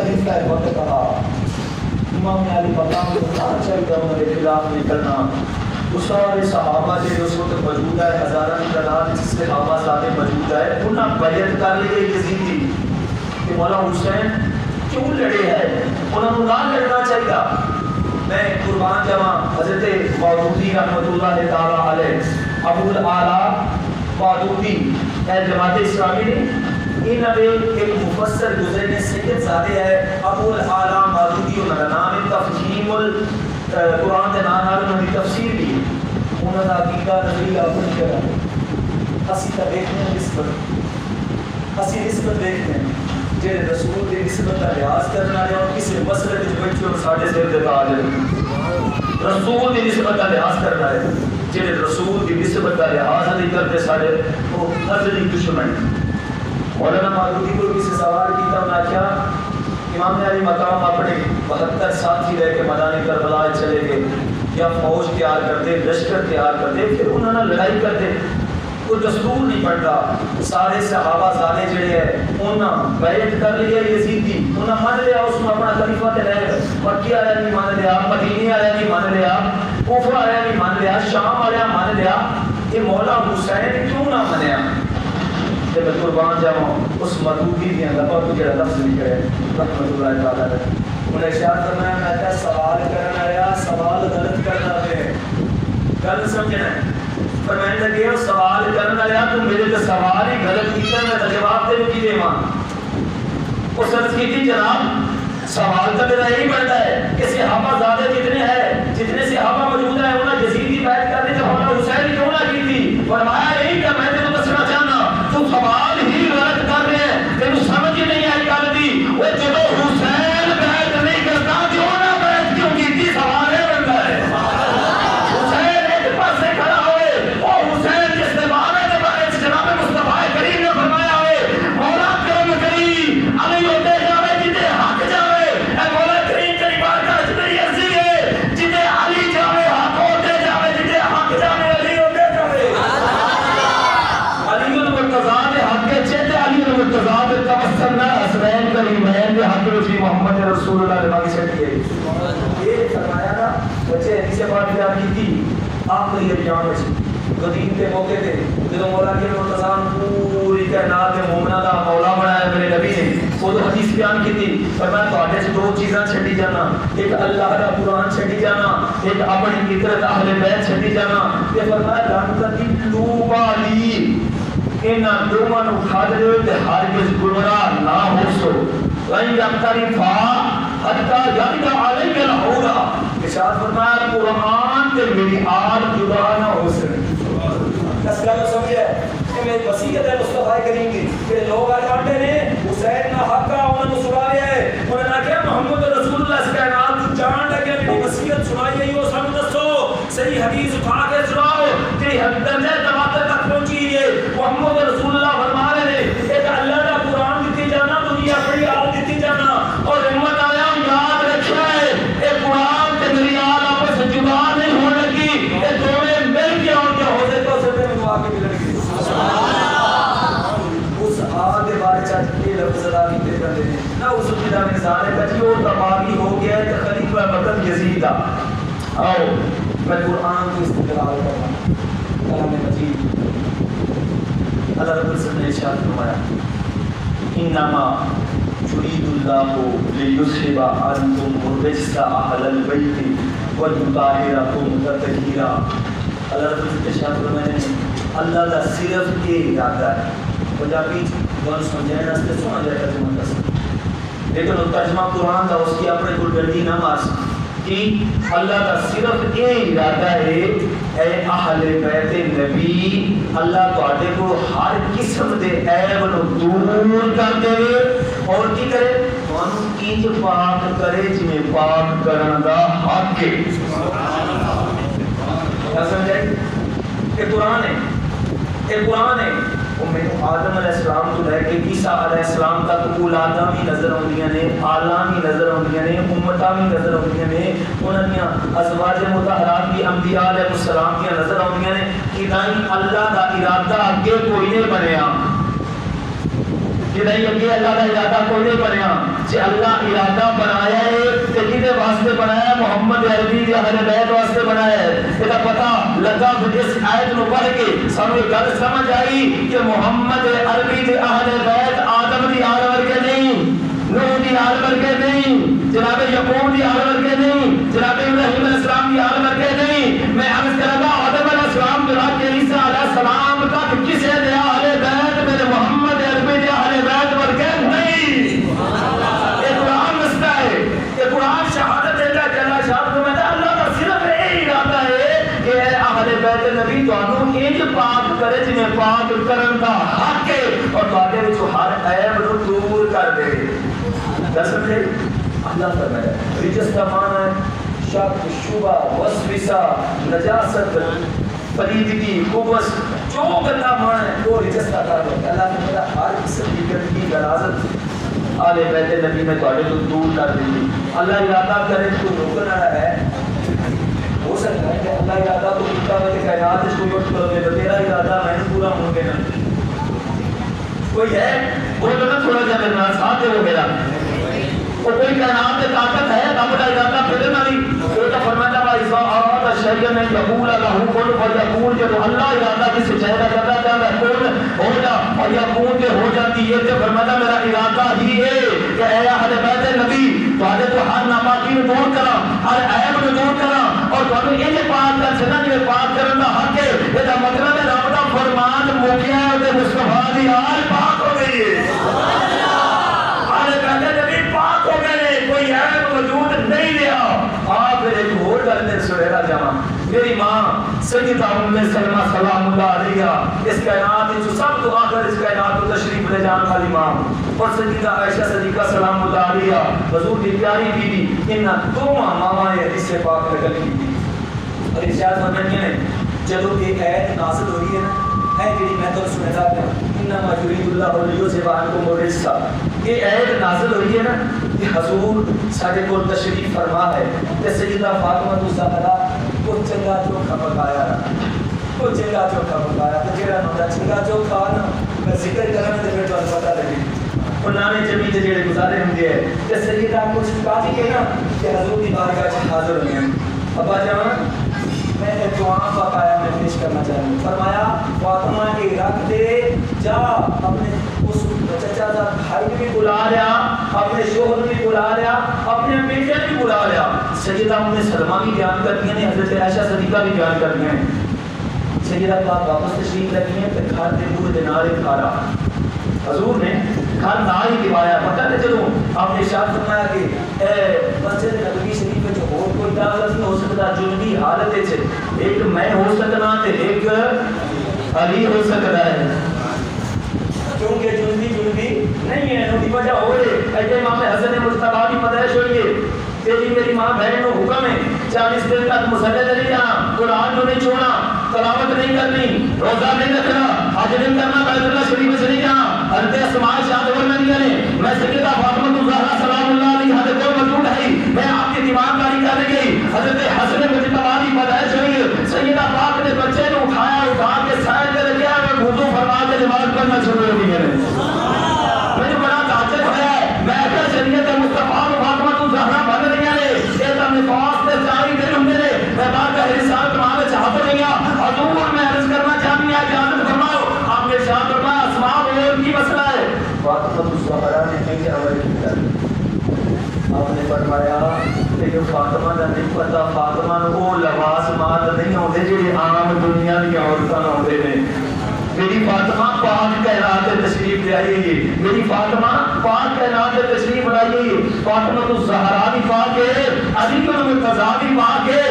خلیفہ وقت رہا، امام علی مقام کو چاہیے انہوں نے خلاف نکلنا. وہ سارے صحابہ جو اس وقت موجود ہے، ہزارہ کی تعداد جس سے صحابہ سارے موجود ہے، انہوں نے بیعت کر لی یزیدی کہ مولا حسین کیوں لڑے ہیں، انہوں نے نہ لڑنا چاہیے. میں قربان جاواں حضرت مودودی رحمۃ اللہ تعالی علیہ، ابو الاعلیٰ مودودی اے جماعت اسلامی نے انہوں نے ایک مفسر گزرے سید زادے ہے ابو الاعلیٰ مودودی، انہوں کا نام ہے تفہیم قرآن کے نام انہوں نے تفسیر بھی انہوں کا عقیدہ نظریہ اپنی جگہ. اسی تو دیکھتے ہیں نسبت، اسی نسبت دیکھتے ہیں جہے رسول کی نسبت کا لحاظ کرنے والے اور کسی مسئلے میں بیٹھے اور ساڑھے سر دے تاج رسول کی نسبت کا لحاظ کرنا ہے، جہے رسول کی نسبت کا لحاظ نہیں کرتے سارے وہ ازلی دشمن. مولانا مودودی کو کسی سوال کیا، انہوں نے کیا امام علی مقام اپنے 72 ساتھی رہ کے میدان کربلا چلے گئے یا فوج تیار کرتے، لشکر تیار کرتے، پھر انہوں نے لڑائی کرتے، کوئی دستور نہیں پڑتا. سارے صحابہ زادے جڑے ہیں انہوں بیعت کر لیا یزید دی، انہوں مان لیا اس میں اپنا خلیفہ تے رہ گئے. مکی والا نہیں مان لیا، مدینے والا نہیں مان لیا، کوفہ والا نہیں مان لیا، شام والا مان لیا. یہ مولا حسین کیوں نہ منیا؟ تے میں قربان جاواں اس مودودی دی لبا تو جڑا لفظ نکلے رحمۃ اللہ تعالی علیہ، انہیں ارشاد فرمایا میں کہا سوال کرنا آیا، سوال غلط کرنا ہے، گل سمجھنا ہے. فرمائیں لگے ہو سوال کرنا آیا تو میرے تو سوال ہی غلط کیتا، میں جواب دے کی دے ماں. اس عرض کی تھی جناب سوال تو میرا یہی بنتا ہے کہ صحابہ زیادہ جتنے ہیں، جتنے صحابہ موجود ہیں انہوں نے یزید کی بیعت کر دی تو مولا حسین کیوں نہ کی تھی؟ فرمایا یہی کہ میں تمہیں دسنا چاہنا تو سوال ہی غلط کر رہے ہیں، تینوں سمجھ ہی نہیں آئی گل دی. وہ جب حسین بیعت نہیں کرتا کیوں نہ بیعت کیوں کی تھی؟ سوال یہ بنتا ہے. حسین ایک پاسے کھڑا ہوئے، وہ حسین جس نے بارے کے بارے سے جناب مصطفیٰ کریم نے فرمایا ہوئے مولا کرم کریم علی ہوتے جاوے جتے حق جاوے، اے مولا کریم تیری بارگاہ جتنی عرضی ہے جتے علی جاوے حق ہوتے جاوے، جتے حق جاوے علی ہوتے جاوے. علی المرتضی حق کے چیتے علی المرتضی توسل نہ حسنین کریمین کے حق رضی محمد رسول اللہ علیہ وآلہ سے کیے. یہ فرمایا نا بچے حدیث پاک بیان کی تھی آخری بیان میں قدیم کے موقع تے جب مولا کے مرتضی پوری کائنات مومنہ دا مولا بنایا میرے نبی نے، وہ تو حدیث بیان کی تھی فرمایا تواڈے سے دو چیزاں چھڈی جانا، ایک اللہ دا قرآن چھڈی جانا، ایک اپنی فطرت اہل بیت چھڈی جانا. یہ فرمایا رحمت دی لوبالی انہاں دوواں نوں کھا دے تے ہرگز گمراہ نہ ہو سو. وَإِنْ يَقْتَرِفَا حَتَّى يَرِدَ عَلَيْكَ الْعُودَ. ارشاد فرمایا قرآن تے میری آل جدا نہ ہو سکے. اس کا جو سمجھے کہ میری وصیت ہے مصطفیٰ کریم کی کہ لوگ آٹے نے حسین نہ حق کا انہوں نے سنا لیا ہے، انہوں نے کہا محمد رسول اللہ اس کائنات تو جان لگے میری وصیت سنائی ہے، وہ سب دسو صحیح حدیث اٹھا کے سناؤ تیری حد درجہ تواتر تک پہنچی ہے. محمد رسول اللہ فرما رہے ہیں ایک اللہ کا قرآن دیتی جانا، دنیا بڑی آل دیتی جانا، اور ہمت آیا یاد رکھنا ہے اے قرآن تے میری آل آپس سے جدا نہیں ہونے لگی، اے دونوں مل کے آن کے ہو سکتے ہو سکتے میں دعا کے ملنے لگی. اس آل کے بارے چاہتے یہ لفظ ادا کیتے کر دینے نہ اس بدا میں ظاہر ہے کہ وہ تباہی ہو گیا ہے کہ خلیفہ مطلب یزید. آؤ میں قرآن کو استدلال کرتا ہوں. کلام مجید اللہ رب العزت نے ارشاد فرمایا انما یرید اللہ لیذھب عنکم الرجس اہل البیت ویطہرکم تطہیرا. اللہ رب العزت ارشاد فرمایا اللہ کا صرف یہ ارادہ ہے. پنجابی گل سمجھنے واسطے سونا جائے ترجمہ دس، لیکن وہ ترجمہ قرآن کا اس کی اپنے گلگردی نہ مار سکتے کہ اللہ کا صرف یہ ارادہ ہے اے اہل بیت نبی اللہ تواڈے کو ہر قسم دے عیب نو دور کر دے اور کی کرے تانوں انج پاک کرے جویں پاک کرن دا حق ہے. کیا سمجھے؟ یہ قرآن ہے، یہ قرآن ہے. آدم علیہ السلام تو لے کے عیسیٰ علیہ السلام تک اولادا بھی نظر آندیاں نے، آلاں بھی نظر آندیاں نے، امتاں بھی نظر آندیاں نے، انہاں دیاں ازواج مطہرات بھی انبیاء علیہ السلام دیاں نظر آندیاں نے. کہ اللہ دا ارادہ اگے کوئی نہیں بنیا. کہ نہیں اگے اللہ کا ارادہ کوئی نہیں بنیا جی اللہ ارادہ بنایا ہے تے کدے واسطے بنایا ہے محمد عربی دے اہل بیت واسطے بنایا ہے یہ پتہ لگا اس آیت نو پڑھ کے سانو یہ گل سمجھ آئی کہ محمد عربی دے اہل بیت آدم دی آل ورگے نہیں نوح دی آل ورگے نہیں جناب یعقوب دی آل ورگے نہیں جناب ابراہیم علیہ السلام دی آل ورگے نہیں میں عرض کروں گا آدم علیہ السلام جناب عیسیٰ علیہ السلام تک کسی دے اہل بیت میرے محمد عربی دے اہل بیت ورگے نہیں یہ قرآن مسئلہ ہے یہ قرآن شہادت دیتا ہے کہ اللہ شہادت میں اللہ کا صرف یہی ارادہ ہے کہ اے اہل بیت نبی تانوں انج پاک کرے جنہیں پاک کرن دا حق ہے اور تواڈے وچ ہر عیب نو دور کر دے دس سمجھے اللہ فرمایا رجس کا معنی ہے شک شبہ وسوسہ نجاست پلیدگی قبض جو گندا معنی ہے وہ رجس کا تعلق ہے اللہ فرمایا ہر قسم کی گندگی غلاظت آل بیت نبی میں تواڈے تو دور کر دیں اللہ ارادہ کرے تو روکن والا ہے ہو سکتا ہے کہ اللہ ارادہ تو کیتا ہے کہ کائنات اس کو یوٹ کر دے تیرا ارادہ میں پورا ہو گیا کوئی ہے وہ تو تھوڑا سا میرا ساتھ دے وہ میرا اور کوئی کائنات میں طاقت ہے رب کا ارادہ پھر نہ نہیں وہ تو فرماتا ہے اذا اراد الشیء ان یقول له کن فیکون جب اللہ ارادہ کی سچائی کا کرتا ہے کن ہو جا اور یکون کے ہو جاتی ہے تو فرماتا میرا ارادہ ہی ہے کہ اے اہل بیت نبی تواڈے تو ہر ناپاکی نو دور کراں ہر عیب نو دور کراں اور تانوں یہ پاک کر سنا جو پاک کرن دا حق ہے یہ دا مطلب ہے رب دا فرمان موکیا ہے تے مصطفی دی آل پاک ہو گئی ہے کوئی عیب موجود نہیں رہا آپ ایک اور گل میں سنیرا جاواں میری ماں سیدہ ام سلمہ سلام اللہ علیہا اس کائنات جو سب تو آخر اس کائنات کو تشریف لے جان والی ماں اور سیدہ عائشہ صدیقہ سلام اللہ علیہا حضور کی پیاری بیوی ان دو ماں حدیث پاک میں گل کی اور ارشاد فرماتی ہیں جب یہ ایت نازل ہوئی ہے نا ہے جڑی میں تو سنیرا پیا انما یرید اللہ لیذهب عنکم الرجس یہ ایت نازل ہوئی ہے نا کہ حضور سارے کو تشریف فرما ہے تے سیدہ فاطمہ الزہرا کو چنگا چوکھا پکایا کو چنگا چوکھا پکایا تے جڑا نوندا چنگا چوکھا نا میں ذکر کرنا تے پھر تانوں پتہ لگے پرانے جمی تے جڑے گزارے ہوندے ہیں تے سیدہ کچھ کہا کہ نا کہ حضور دی بارگاہ وچ حاضر ہوئے ہیں ابا جان میں نے دعا پکایا میں پیش کرنا چاہتا ہوں فرمایا فاطمہ کے رکھ دے جا اپنے اس چچا دا بھائی بھی بلا لیا اپنے شوہر بھی بلا لیا اپنے بیٹے بھی بلا لیا سیدہ ام سلمہ بھی بیان کرتی ہیں حضرت عائشہ صدیقہ بھی بیان کرتی ہیں سیدہ پاک واپس تشریف لگی ہیں پھر گھر دے پورے دینار کھارا حضور نے گھر نہ ہی دوایا پتہ نہیں چلو آپ نے ارشاد فرمایا کہ اے مسجد نبوی شریف میں جو اور کوئی داخل نہیں ہو سکتا جنبی حالت ہے ایک میں ہو سکنا تے ایک علی ہو سکتا ہے کیونکہ جنبی نہیں ہے نو دی وجہ ہو رہے ایسے امام حسن مصطفیٰ کی پیدائش ہوئی ہے تیری میری ماں بہن کو حکم ہے 40 دن تک مسجد نہیں جانا قرآن کو نہیں چھوڑنا تلاوت نہیں کرنی روزہ نہیں رکھنا حج نہیں کرنا بیت اللہ شریف سے نہیں جانا حضرت اسماء شاد ورمنیہ نے میں سیدہ فاطمہ الزہرا سلام اللہ علیہا کے کوئی موجود ہے میں آپ کی دیوانکاری کر گئی حضرت حسن مصطفیٰ کی پیدائش ہوئی سیدہ پاک نے بچے کو اٹھایا اٹھا کے سائے دے گیا میں وضو فرما کے نماز پڑھنا شروع ہو گئی ہے مجھے بڑا تعجب ہوا ہے میں اگر شریعت مصطفیٰ فاطمہ الزہرا بن رہی ہے یہ تو نفاس سے جاری دن ہوں نے میں بات کا رسالت تمہارے چاہتا نہیں حضور میں عرض کرنا چاہتی ہوں اجازت فرماؤ آپ نے ارشاد فرمایا اسماء اور کی مسئلہ ہے فاطمہ الزہرا نے نہیں عمل کیا آپ نے فرمایا کہ جو فاطمہ دا نہیں پتا فاطمہ کو لباس مال نہیں ہوندے جڑے عام دنیا دی عورتاں ہوندے نے میری فاطمہ پاک کائنات تشریف لے آئی ہے میری فاطمہ پاک کائنات تشریف لے آئی ہے فاطمہ الزہرا بھی پاک ہے علی بن مرتضیٰ بھی پاک ہے